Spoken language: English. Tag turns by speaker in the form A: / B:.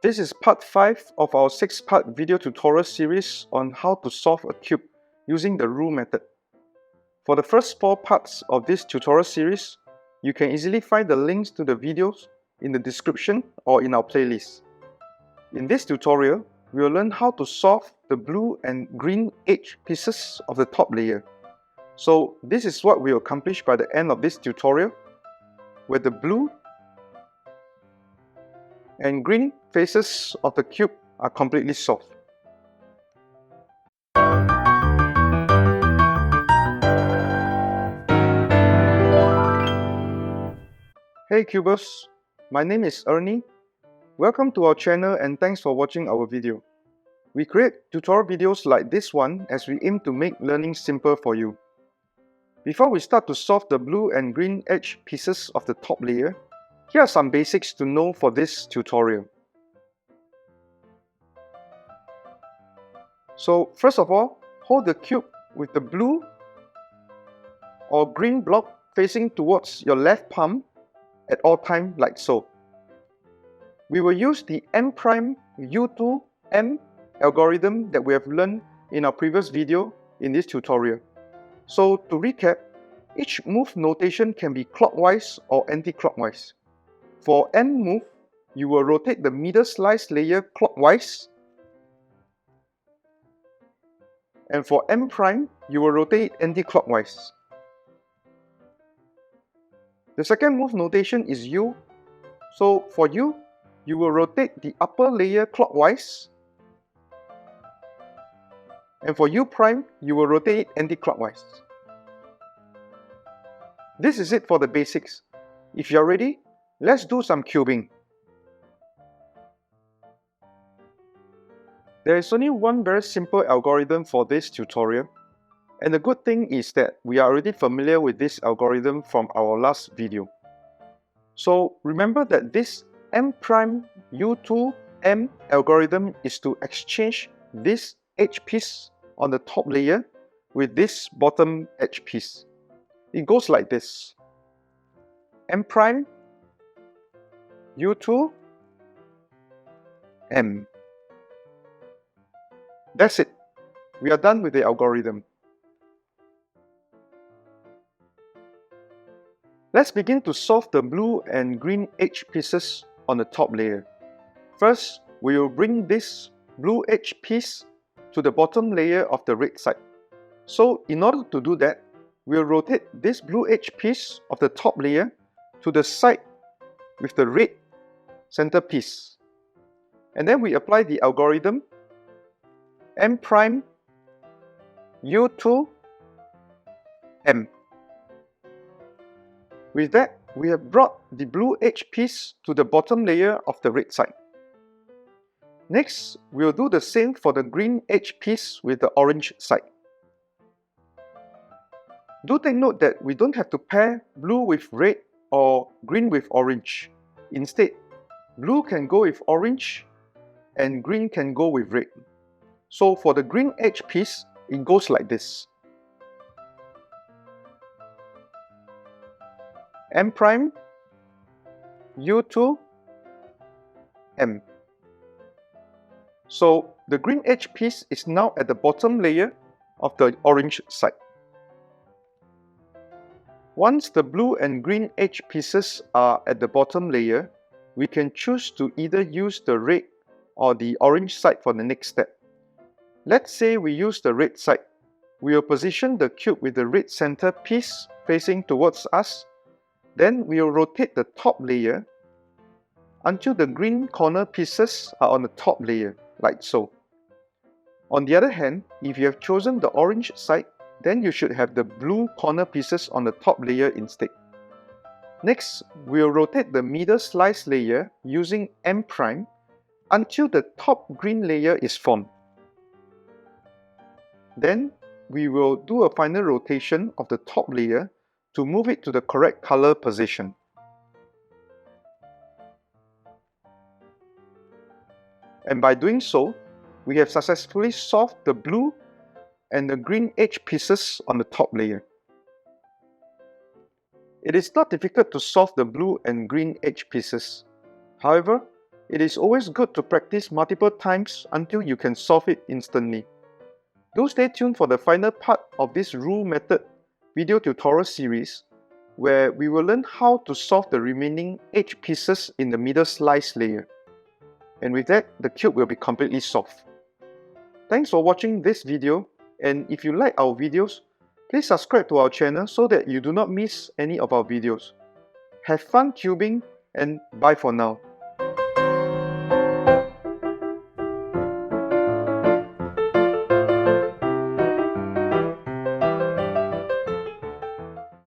A: This is part 5 of our 6-part video tutorial series on how to solve a cube using the Roux method. For the first 4 parts of this tutorial series, you can easily find the links to the videos in the description or in our playlist. In this tutorial, we will learn how to solve the blue and green edge pieces of the top layer. So this is what we will accomplish by the end of this tutorial, where the blue and green faces of the cube are completely solved. Hey cubers, my name is Ernie. Welcome to our channel and thanks for watching our video. We create tutorial videos like this one as we aim to make learning simple for you. Before we start to solve the blue and green edge pieces of the top layer, here are some basics to know for this tutorial. So first of all, hold the cube with the blue or green block facing towards your left palm at all times like so. We will use the M'(U2'(M) algorithm that we have learned in our previous video in this tutorial. So to recap, each move notation can be clockwise or anti-clockwise. For M move, you will rotate the middle slice layer clockwise, and for M', you will rotate anti-clockwise. The second move notation is U. So for U, you will rotate the upper layer clockwise, and for U', you will rotate anti-clockwise. This is it for the basics. If you are ready, let's do some cubing. There is only one very simple algorithm for this tutorial, and the good thing is that we are already familiar with this algorithm from our last video. So remember that this M'(U2'(M) algorithm is to exchange this edge piece on the top layer with this bottom edge piece. It goes like this: M'(U2'(M). That's it. We are done with the algorithm. Let's begin to solve the blue and green edge pieces on the top layer. First, we will bring this blue edge piece to the bottom layer of the red side. So in order to do that, we'll rotate this blue edge piece of the top layer to the side with the red center piece. And then we apply the algorithm M'(U2'(M). With that, we have brought the blue edge piece to the bottom layer of the red side. Next, we will do the same for the green edge piece with the orange side. Do take note that we don't have to pair blue with red or green with orange. Instead, blue can go with orange and green can go with red. So for the green edge piece, it goes like this: M'(U2'(M). So the green edge piece is now at the bottom layer of the orange side. Once the blue and green edge pieces are at the bottom layer, we can choose to either use the red or the orange side for the next step. Let's say we use the red side. We will position the cube with the red center piece facing towards us. Then we will rotate the top layer until the green corner pieces are on the top layer, like so. On the other hand, if you have chosen the orange side, then you should have the blue corner pieces on the top layer instead. Next, we will rotate the middle slice layer using M' until the top green layer is formed. Then, we will do a final rotation of the top layer to move it to the correct color position. And by doing so, we have successfully solved the blue and the green edge pieces on the top layer. It is not difficult to solve the blue and green edge pieces. However, it is always good to practice multiple times until you can solve it instantly. Do stay tuned for the final part of this Roux method video tutorial series, where we will learn how to solve the remaining edge pieces in the middle slice layer. And with that, the cube will be completely solved. Thanks for watching this video, and if you like our videos, please subscribe to our channel so that you do not miss any of our videos. Have fun cubing, and bye for now.